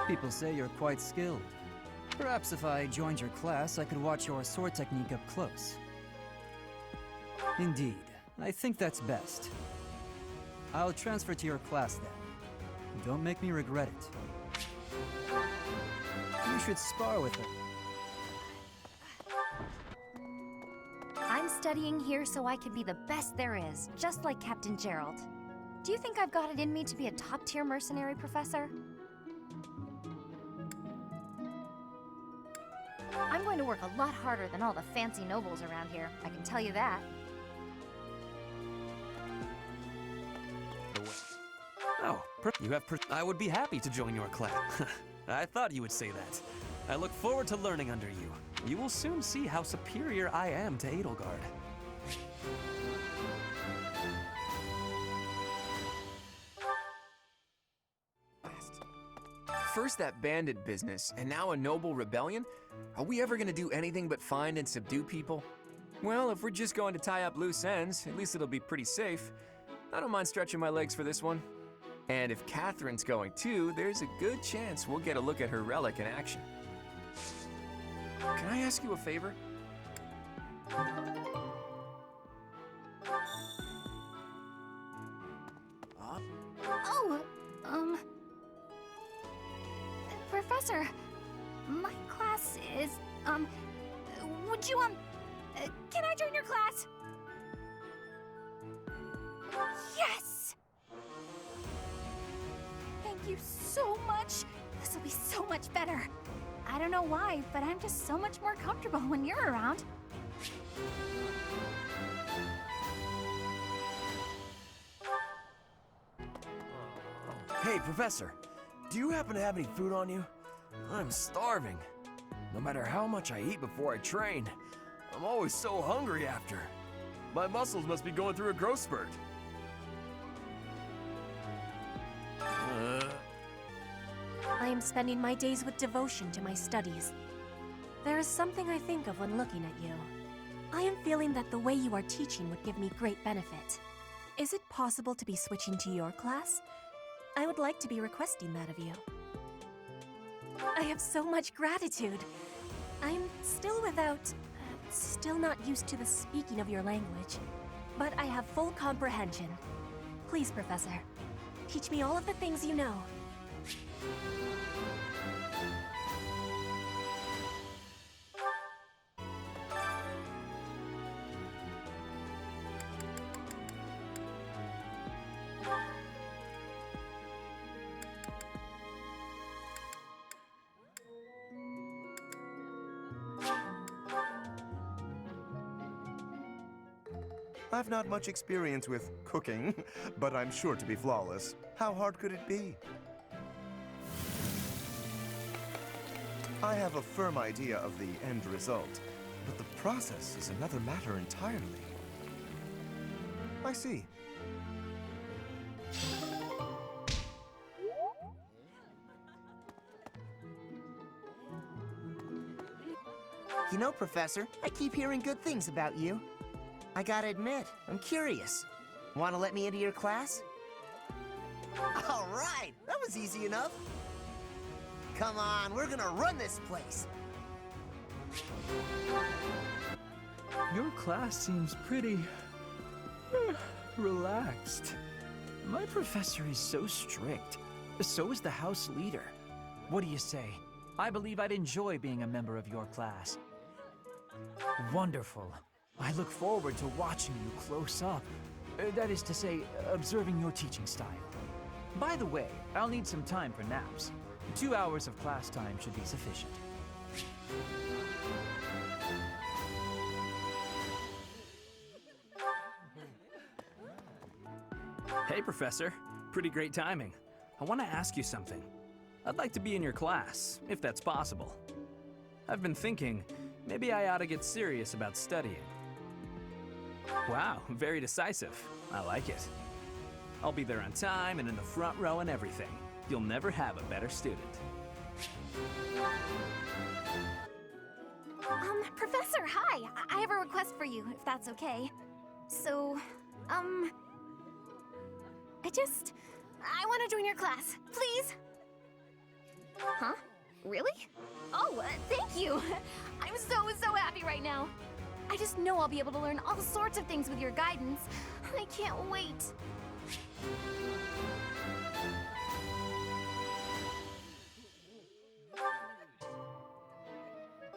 People say you're quite skilled. Perhaps if I joined your class, I could watch your sword technique up close. Indeed, I think that's best. I'll transfer to your class then. Don't make me regret it. You should spar with her. I'm studying here so I can be the best there is, just like Captain Gerald. Do you think I've got it in me to be a top-tier mercenary, Professor? I'm going to work a lot harder than all the fancy nobles around here, I can tell you that. Oh, I would be happy to join your class. I thought you would say that. I look forward to learning under you. You will soon see how superior I am to Edelgard. First that bandit business, and now a noble rebellion? Are we ever gonna do anything but find and subdue people? Well, if we're just going to tie up loose ends, at least it'll be pretty safe. I don't mind stretching my legs for this one. And if Catherine's going too, there's a good chance we'll get a look at her relic in action. Can I ask you a favor? Professor, my class is, would you, can I join your class? Yes! Thank you so much. This will be so much better. I don't know why, but I'm just so much more comfortable when you're around. Hey, Professor, do you happen to have any food on you? I'm starving. No matter how much I eat before I train, I'm always so hungry after. My muscles must be going through a growth spurt. I am spending my days with devotion to my studies. There is something I think of when looking at you. I am feeling that the way you are teaching would give me great benefit. Is it possible to be switching to your class? I would like to be requesting that of you. I have so much gratitude. I am still not used to the speaking of your language, but I have full comprehension. Please, Professor, teach me all of the things you know. I've not much experience with cooking, but I'm sure to be flawless. How hard could it be? I have a firm idea of the end result, but the process is another matter entirely. I see. You know, Professor, I keep hearing good things about you. I gotta admit, I'm curious. Wanna let me into your class? All right, that was easy enough. Come on, we're gonna run this place. Your class seems pretty relaxed. My professor is so strict. So is the house leader. What do you say? I believe I'd enjoy being a member of your class. Wonderful. I look forward to watching you close up. That is to say, observing your teaching style. By the way, I'll need some time for naps. 2 hours of class time should be sufficient. Hey, Professor. Pretty great timing. I want to ask you something. I'd like to be in your class, if that's possible. I've been thinking, maybe I ought to get serious about studying. Wow, very decisive. I like it. I'll be there on time and in the front row and everything. You'll never have a better student. Professor, hi! I have a request for you, if that's okay. So, I want to join your class, please? Huh? Really? Oh, thank you! I'm so happy right now! I just know I'll be able to learn all sorts of things with your guidance. I can't wait!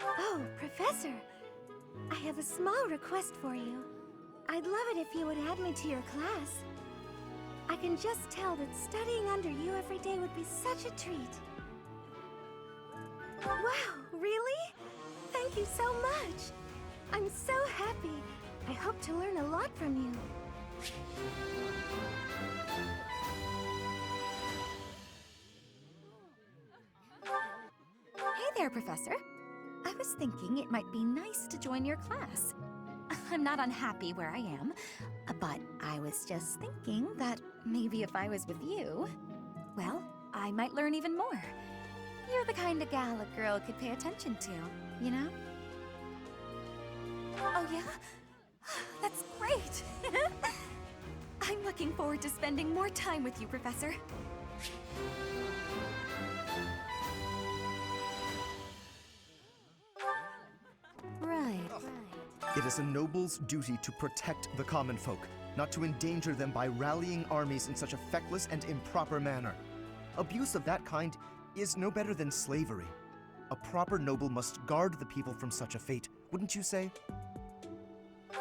Oh, Professor! I have a small request for you. I'd love it if you would add me to your class. I can just tell that studying under you every day would be such a treat. Wow, really? Thank you so much! I'm so happy. I hope to learn a lot from you. Hey there, Professor. I was thinking it might be nice to join your class. I'm not unhappy where I am, but I was just thinking that maybe if I was with you, well, I might learn even more. You're the kind of gal a girl could pay attention to, you know? Oh yeah? That's great! I'm looking forward to spending more time with you, Professor. Right. It is a noble's duty to protect the common folk, not to endanger them by rallying armies in such a feckless and improper manner. Abuse of that kind is no better than slavery. A proper noble must guard the people from such a fate, wouldn't you say?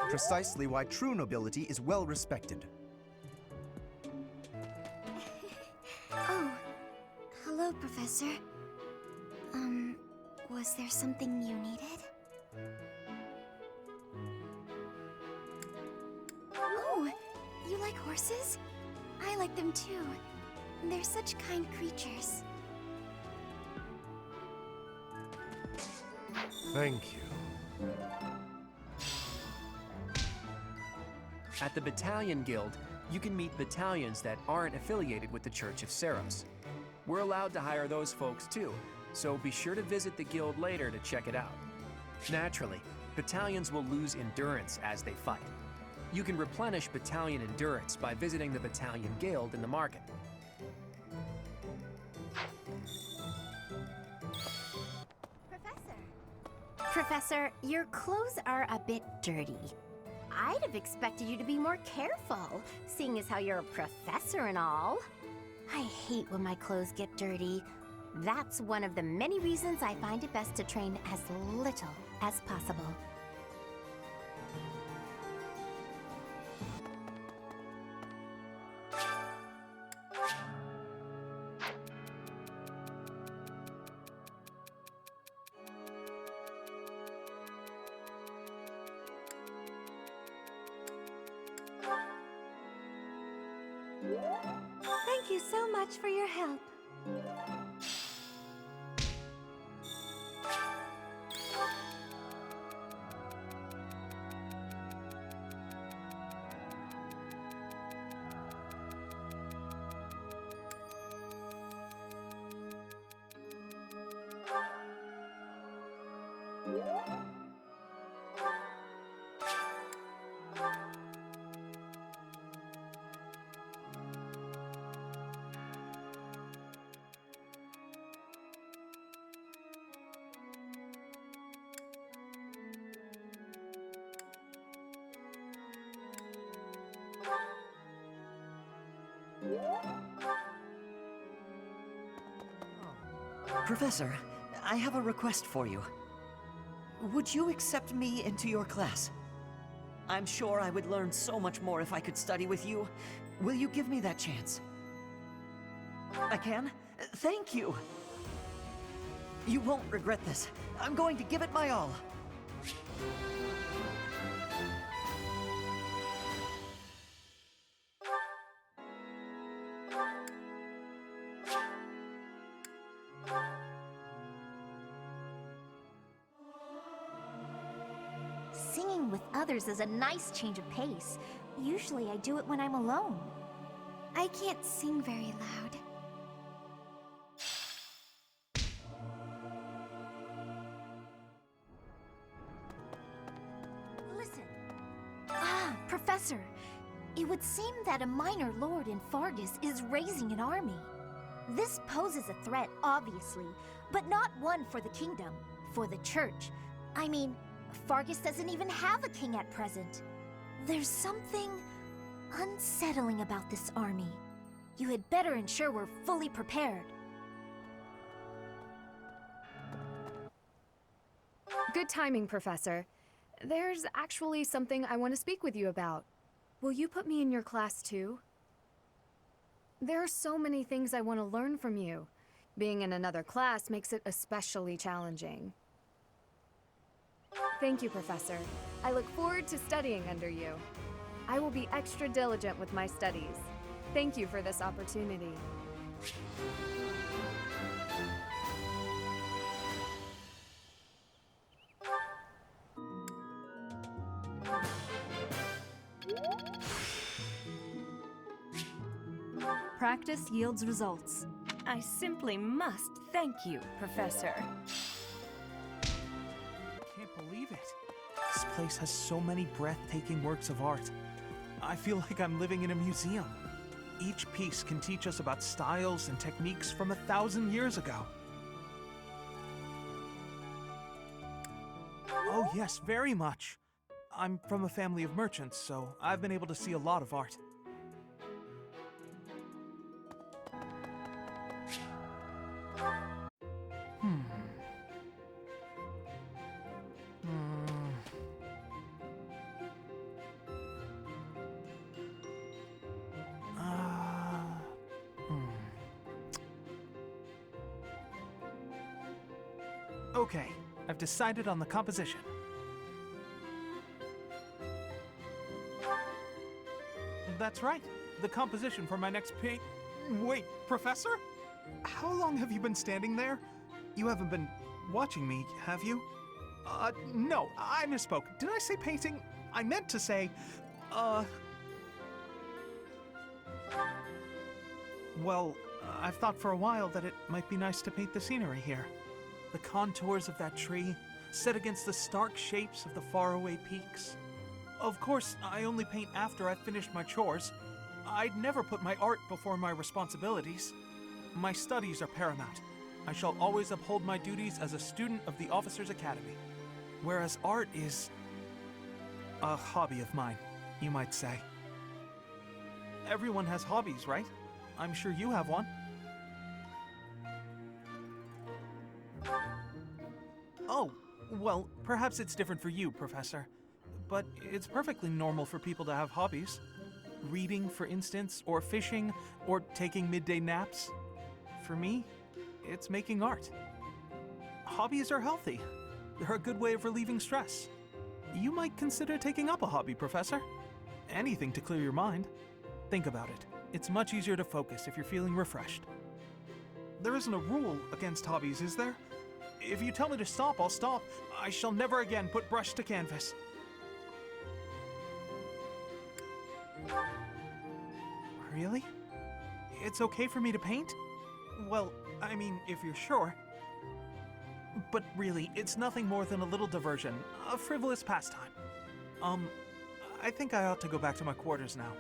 Precisely why true nobility is well respected. Oh, hello, Professor. Was there something you needed? Oh, you like horses? I like them too. They're such kind creatures. Thank you. At the Battalion Guild, you can meet battalions that aren't affiliated with the Church of Seros. We're allowed to hire those folks too, so be sure to visit the guild later to check it out. Naturally, battalions will lose endurance as they fight. You can replenish battalion endurance by visiting the Battalion Guild in the market. Professor, your clothes are a bit dirty. I'd have expected you to be more careful, seeing as how you're a professor and all. I hate when my clothes get dirty. That's one of the many reasons I find it best to train as little as possible. Thank you so much for your help. Professor, I have a request for you. Would you accept me into your class? I'm sure I would learn so much more if I could study with you. Will you give me that chance? I can? Thank you! You won't regret this. I'm going to give it my all. Singing with others is a nice change of pace. Usually I do it when I'm alone. I can't sing very loud. Listen. Ah, Professor. It would seem that a minor lord in Fargus is raising an army. This poses a threat, obviously, but not one for the kingdom, for the church. I mean, Fargus doesn't even have a king at present. There's something unsettling about this army. You had better ensure we're fully prepared. Good timing, Professor. There's actually something I want to speak with you about. Will you put me in your class too? There are so many things I want to learn from you. Being in another class makes it especially challenging. Thank you, Professor. I look forward to studying under you. I will be extra diligent with my studies. Thank you for this opportunity. Practice yields results. I simply must thank you, Professor. Can't believe it. This place has so many breathtaking works of art. I feel like I'm living in a museum. Each piece can teach us about styles and techniques from 1,000 years ago. Oh yes, very much. I'm from a family of merchants, so I've been able to see a lot of art. Okay, I've decided on the composition. That's right, the composition for my next paint. Wait, Professor? How long have you been standing there? You haven't been watching me, have you? No, I misspoke. Did I say painting? I meant to say, Well, I've thought for a while that it might be nice to paint the scenery here. The contours of that tree, set against the stark shapes of the faraway peaks. Of course, I only paint after I've finished my chores. I'd never put my art before my responsibilities. My studies are paramount. I shall always uphold my duties as a student of the Officers' Academy. Whereas art is a hobby of mine, you might say. Everyone has hobbies, right? I'm sure you have one. Oh, well, perhaps it's different for you, Professor. But it's perfectly normal for people to have hobbies. Reading, for instance, or fishing, or taking midday naps. For me, it's making art. Hobbies are healthy. They're a good way of relieving stress. You might consider taking up a hobby, Professor. Anything to clear your mind. Think about it. It's much easier to focus if you're feeling refreshed. There isn't a rule against hobbies, is there? If you tell me to stop, I'll stop. I shall never again put brush to canvas. Really? It's okay for me to paint? Well, I mean, if you're sure. But really, it's nothing more than a little diversion, a frivolous pastime. I think I ought to go back to my quarters now,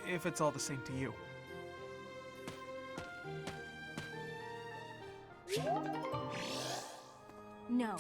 if it's all the same to you. No.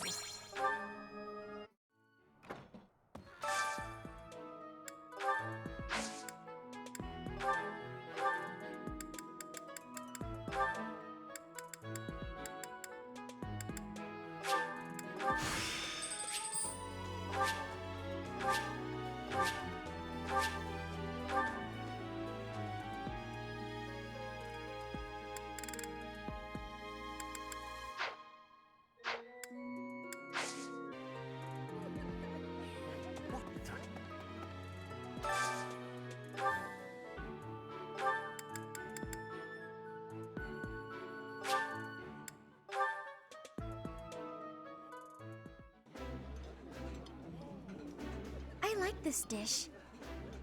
I like this dish.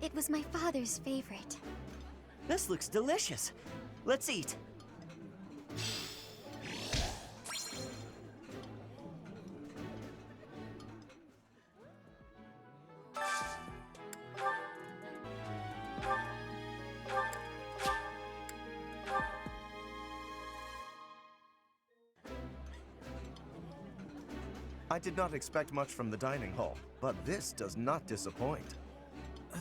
It was my father's favorite. This looks delicious. Let's eat. I did not expect much from the dining hall, but this does not disappoint.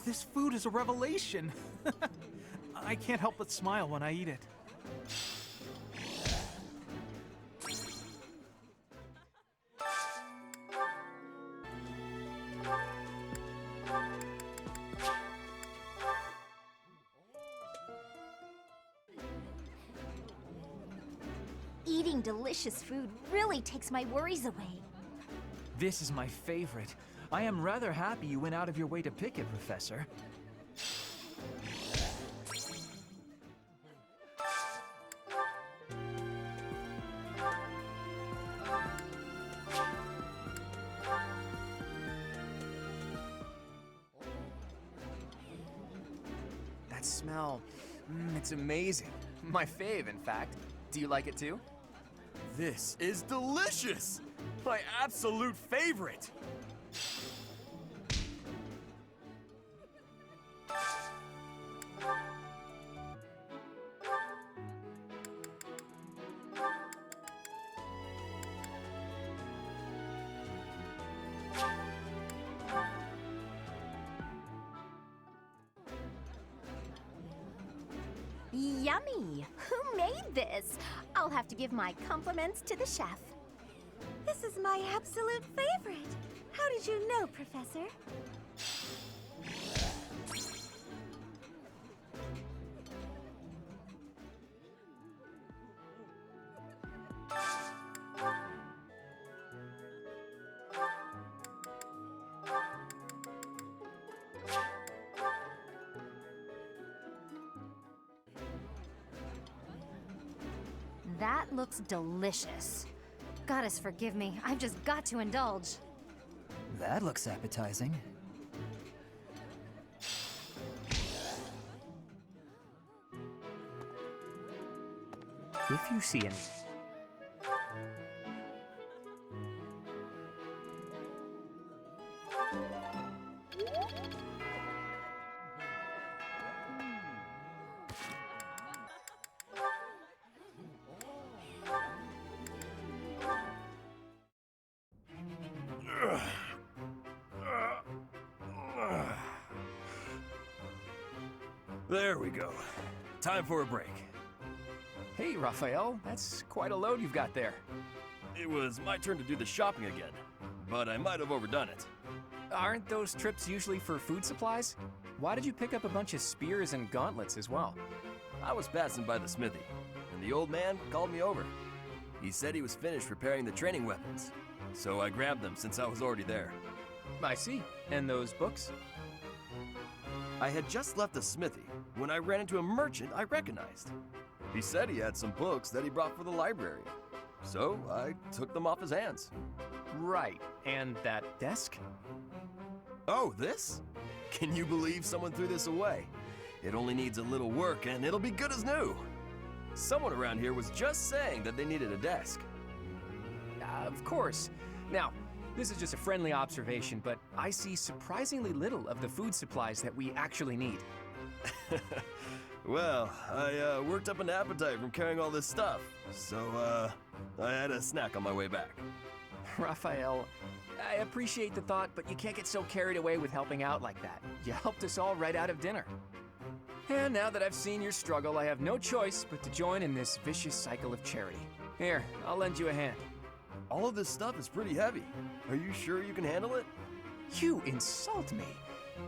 This food is a revelation. I can't help but smile when I eat it. Eating delicious food really takes my worries away. This is my favorite. I am rather happy you went out of your way to pick it, Professor. That smell, it's amazing. My fave, in fact. Do you like it too? This is delicious! My absolute favorite! Yummy! Who made this? I'll have to give my compliments to the chef. This is my absolute favorite. How did you know, Professor? That looks delicious. Goddess forgive me, I've just got to indulge. That looks appetizing. If you see any... There we go. Time for a break. Hey, Raphael, that's quite a load you've got there. It was my turn to do the shopping again, but I might have overdone it. Aren't those trips usually for food supplies? Why did you pick up a bunch of spears and gauntlets as well? I was passing by the smithy, and the old man called me over. He said he was finished preparing the training weapons, so I grabbed them since I was already there. I see. And those books? I had just left the smithy when I ran into a merchant I recognized. He said he had some books that he brought for the library, so I took them off his hands. Right. And that desk? Oh, this? Can you believe someone threw this away? It only needs a little work and it'll be good as new. Someone around here was just saying that they needed a desk. Of course. Now, this is just a friendly observation, but I see surprisingly little of the food supplies that we actually need. Well, I worked up an appetite from carrying all this stuff, so I had a snack on my way back. Raphael, I appreciate the thought, but you can't get so carried away with helping out like that. You helped us all right out of dinner. And now that I've seen your struggle, I have no choice but to join in this vicious cycle of charity. Here, I'll lend you a hand. All of this stuff is pretty heavy. Are you sure you can handle it? You insult me.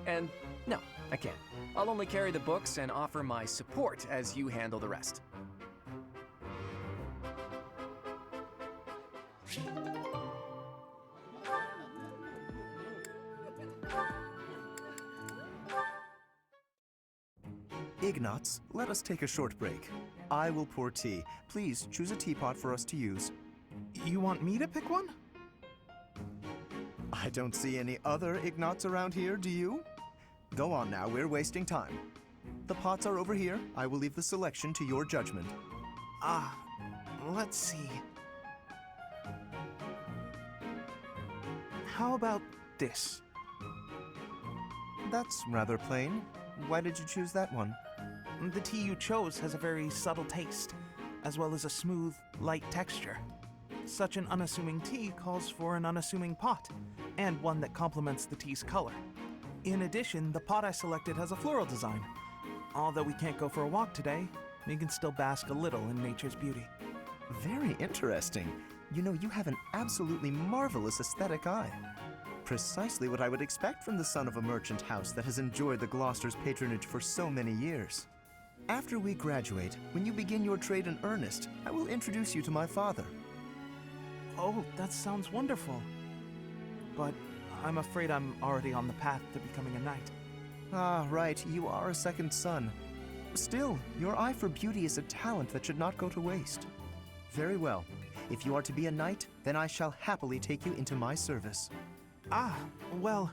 And no, I can't. I'll only carry the books and offer my support as you handle the rest. Ignatz, let us take a short break. I will pour tea. Please choose a teapot for us to use. You want me to pick one? I don't see any other Ignatz around here, do you? Go on now, we're wasting time. The pots are over here. I will leave the selection to your judgment. Let's see. How about this? That's rather plain. Why did you choose that one? The tea you chose has a very subtle taste, as well as a smooth, light texture. Such an unassuming tea calls for an unassuming pot, and one that complements the tea's color. In addition, the pot I selected has a floral design. Although we can't go for a walk today, we can still bask a little in nature's beauty. Very interesting. You know, you have an absolutely marvelous aesthetic eye. Precisely what I would expect from the son of a merchant house that has enjoyed the Gloucester's patronage for so many years. After we graduate, when you begin your trade in earnest, I will introduce you to my father. Oh, that sounds wonderful. But I'm afraid I'm already on the path to becoming a knight. Ah, right, you are a second son. Still, your eye for beauty is a talent that should not go to waste. Very well. If you are to be a knight, then I shall happily take you into my service. Ah, well...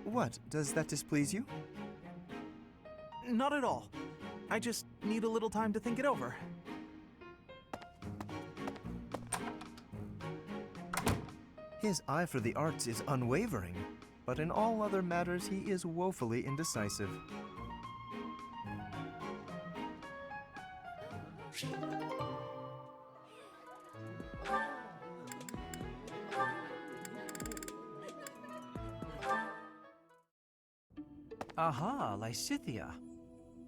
What, does that displease you? Not at all. I just need a little time to think it over. His eye for the arts is unwavering, but in all other matters he is woefully indecisive. Aha, Lysithea.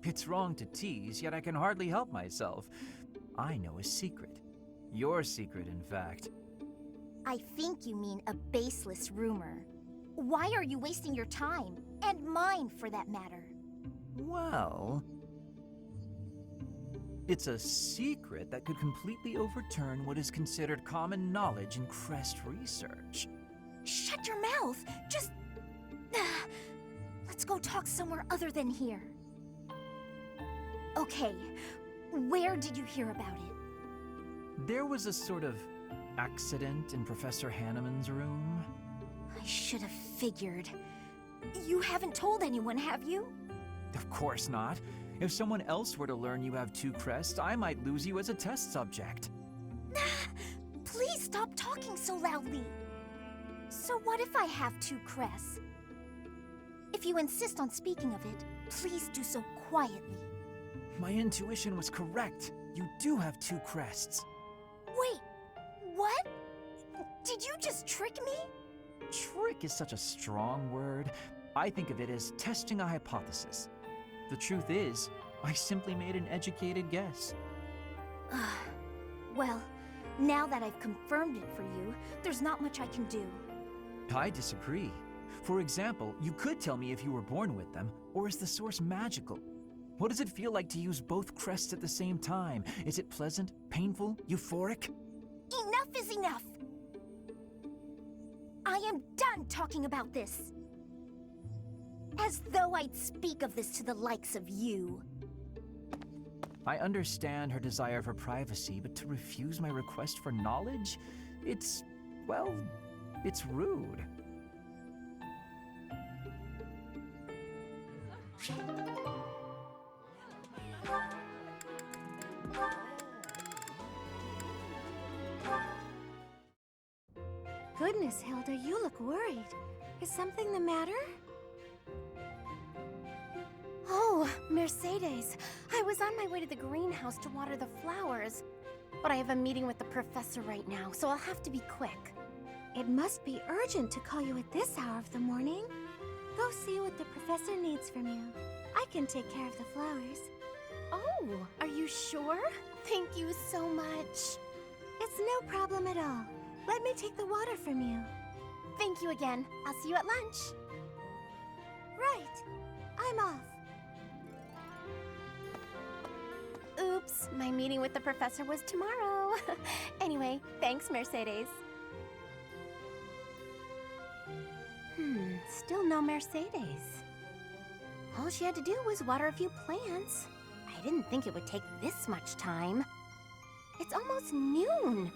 It's wrong to tease, yet I can hardly help myself. I know a secret. Your secret, in fact. I think you mean a baseless rumor. Why are you wasting your time? And mine, for that matter. Well... it's a secret that could completely overturn what is considered common knowledge in crest research. Shut your mouth! Just... Let's go talk somewhere other than here. Okay, where did you hear about it? There was a sort of accident in Professor Hanneman's room. I should have figured. You haven't told anyone, have you? Of course not. If someone else were to learn you have 2 crests, I might lose you as a test subject. Please stop talking so loudly. So what if I have 2 crests? If you insist on speaking of it, please do so quietly. My intuition was correct. You do have 2 crests. Wait, what? Did you just trick me? Trick is such a strong word. I think of it as testing a hypothesis. The truth is, I simply made an educated guess. Well, now that I've confirmed it for you, there's not much I can do. I disagree. For example, you could tell me if you were born with them, or is the source magical? What does it feel like to use both crests at the same time? Is it pleasant, painful, euphoric? Enough is enough! I am done talking about this. As though I'd speak of this to the likes of you. I understand her desire for privacy, but to refuse my request for knowledge? It's, well, it's rude. Goodness, Hilda, you look worried. Is something the matter? Oh, Mercedes. I was on my way to the greenhouse to water the flowers. But I have a meeting with the professor right now, so I'll have to be quick. It must be urgent to call you at this hour of the morning. Go see what the professor needs from you. I can take care of the flowers. Oh, are you sure? Thank you so much. It's no problem at all. Let me take the water from you. Thank you again. I'll see you at lunch. Right. I'm off. Oops, my meeting with the professor was tomorrow. Anyway, thanks, Mercedes. Still no Mercedes. All she had to do was water a few plants. I didn't think it would take this much time. It's almost noon.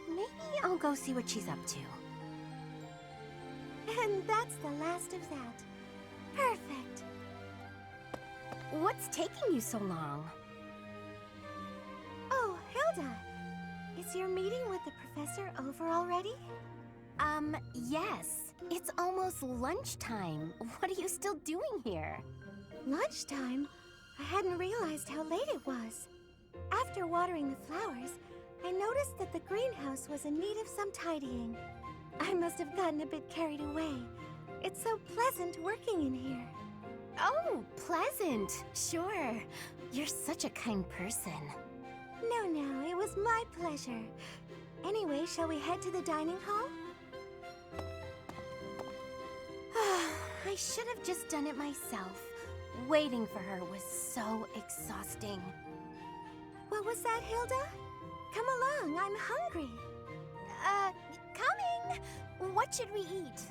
Maybe I'll go see what she's up to. And that's the last of that. Perfect. What's taking you so long? Oh, Hilda. Is your meeting with the professor over already? Yes. It's almost lunchtime. What are you still doing here? Lunchtime? I hadn't realized how late it was. After watering the flowers, I noticed that the greenhouse was in need of some tidying. I must have gotten a bit carried away. It's so pleasant working in here. Oh, pleasant. Sure. You're such a kind person. No, it was my pleasure. Anyway, shall we head to the dining hall? I should have just done it myself. Waiting for her was so exhausting. What was that, Hilda? Come along, I'm hungry. Coming! What should we eat?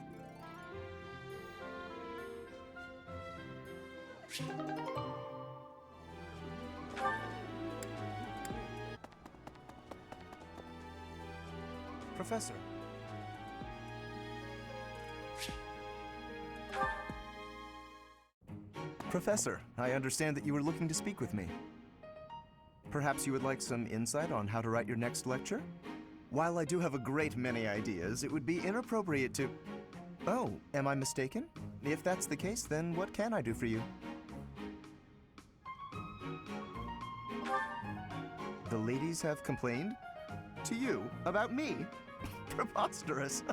Professor. Professor, I understand that you were looking to speak with me. Perhaps you would like some insight on how to write your next lecture? While I do have a great many ideas, it would be inappropriate to... Oh, am I mistaken? If that's the case, then what can I do for you? The ladies have complained? To you? About me? Preposterous.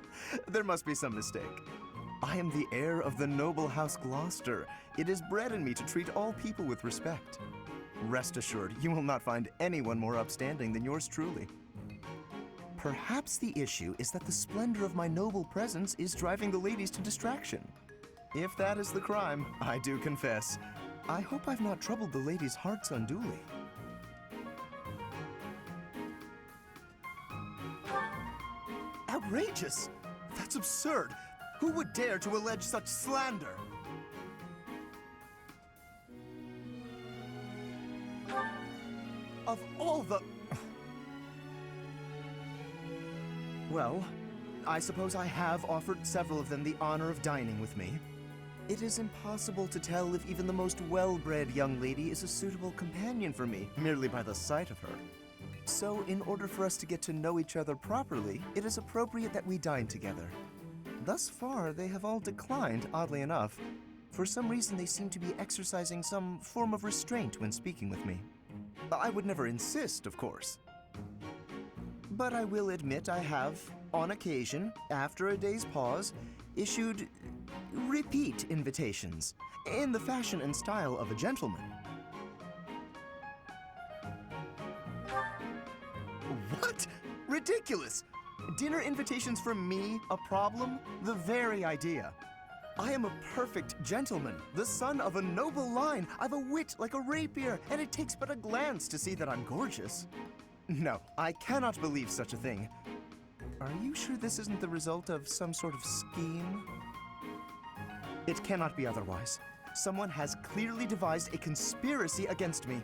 There must be some mistake. I am the heir of the noble House Gloucester. It is bred in me to treat all people with respect. Rest assured, you will not find anyone more upstanding than yours truly. Perhaps the issue is that the splendor of my noble presence is driving the ladies to distraction. If that is the crime, I do confess. I hope I've not troubled the ladies' hearts unduly. Outrageous! That's absurd! Who would dare to allege such slander? Of all the... Well, I suppose I have offered several of them the honor of dining with me. It is impossible to tell if even the most well-bred young lady is a suitable companion for me, merely by the sight of her. So, in order for us to get to know each other properly, it is appropriate that we dine together. Thus far, they have all declined, oddly enough. For some reason, they seem to be exercising some form of restraint when speaking with me. I would never insist, of course. But I will admit I have, on occasion, after a day's pause, issued repeat invitations, in the fashion and style of a gentleman. What? Ridiculous! Dinner invitations from me, a problem? The very idea. I am a perfect gentleman, the son of a noble line. I've a wit like a rapier, and it takes but a glance to see that I'm gorgeous. No, I cannot believe such a thing. Are you sure this isn't the result of some sort of scheme? It cannot be otherwise. Someone has clearly devised a conspiracy against me.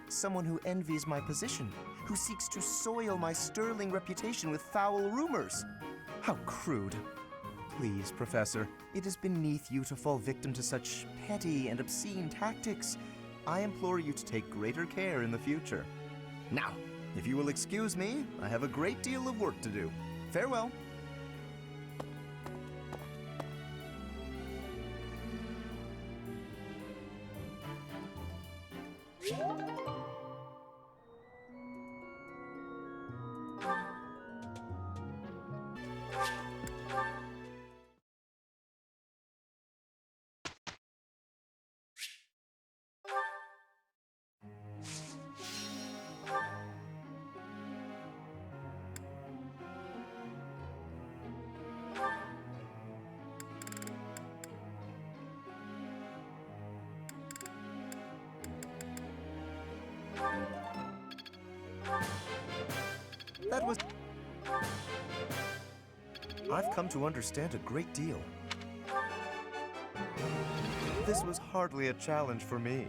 Someone who envies my position, who seeks to soil my sterling reputation with foul rumors. How crude. Please, Professor, it is beneath you to fall victim to such petty and obscene tactics. I implore you to take greater care in the future. Now, if you will excuse me, I have a great deal of work to do. Farewell. That was... I've come to understand a great deal. This was hardly a challenge for me.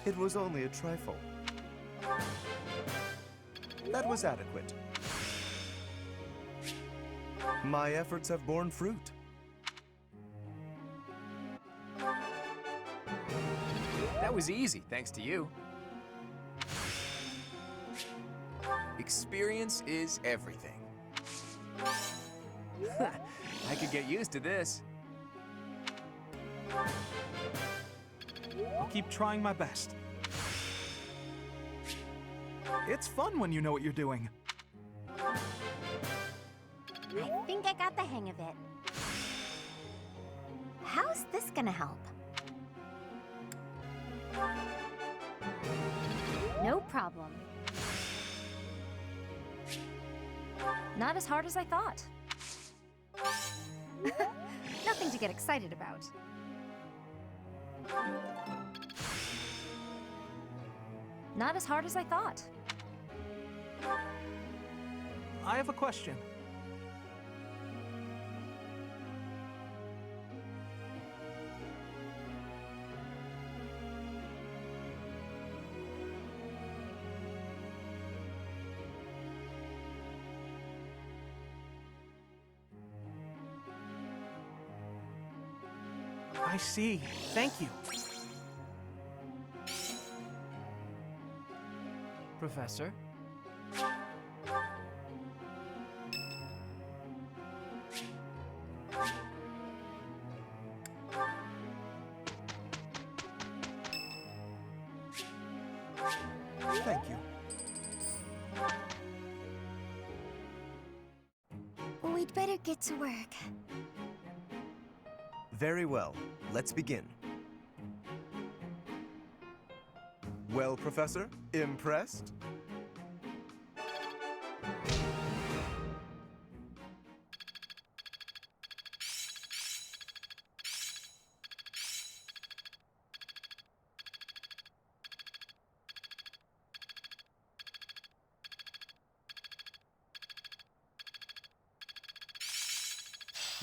It was only a trifle. That was adequate. My efforts have borne fruit. That was easy, thanks to you. Experience is everything. I could get used to this. I'll keep trying my best. It's fun when you know what you're doing. I think I got the hang of it. How's this gonna help? No problem. Not as hard as I thought. Nothing to get excited about. Not as hard as I thought. I have a question. I see. Thank you. Professor? Thank you. We'd better get to work. Very well. Let's begin. Well, Professor, impressed?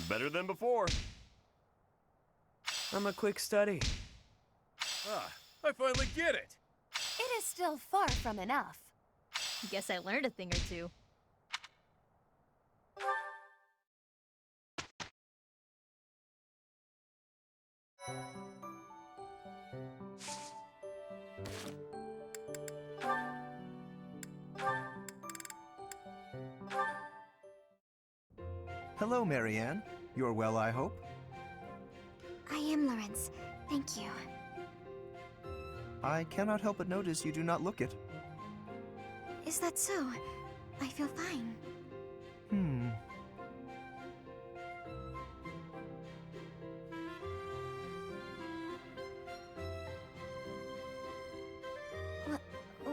Better than before. I'm a quick study. Ah, I finally get it. It is still far from enough. Guess I learned a thing or two. Hello, Marianne. You're well, I hope? I am Lorenz. Thank you. I cannot help but notice you do not look it. Is that so? I feel fine.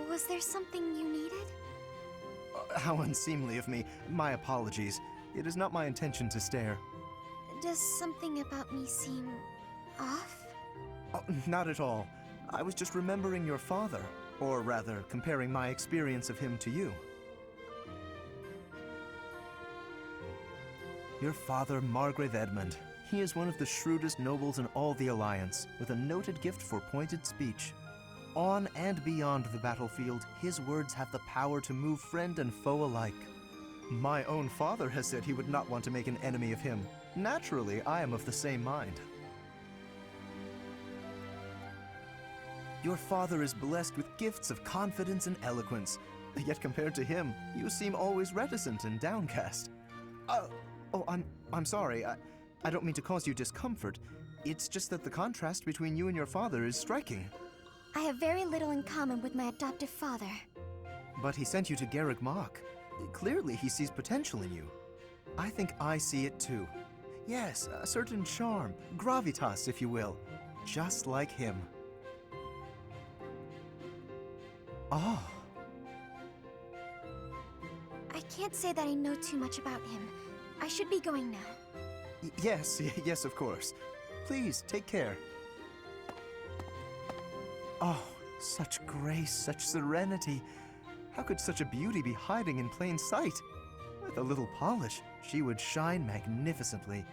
Was there something you needed? How unseemly of me. My apologies. It is not my intention to stare. Does something about me seem off? Oh, not at all. I was just remembering your father, or rather, comparing my experience of him to you. Your father, Margrave Edmund. He is one of the shrewdest nobles in all the Alliance, with a noted gift for pointed speech. On and beyond the battlefield, his words have the power to move friend and foe alike. My own father has said he would not want to make an enemy of him. Naturally, I am of the same mind. Your father is blessed with gifts of confidence and eloquence, yet compared to him, you seem always reticent and downcast. I'm sorry. I don't mean to cause you discomfort. It's just that the contrast between you and your father is striking. I have very little in common with my adoptive father. But he sent you to Garreg Mach. Clearly, he sees potential in you. I think I see it too. Yes, a certain charm, gravitas, if you will, just like him. Oh. I can't say that I know too much about him. I should be going now. Yes, of course. Please, take care. Oh, such grace, such serenity. How could such a beauty be hiding in plain sight? With a little polish, she would shine magnificently.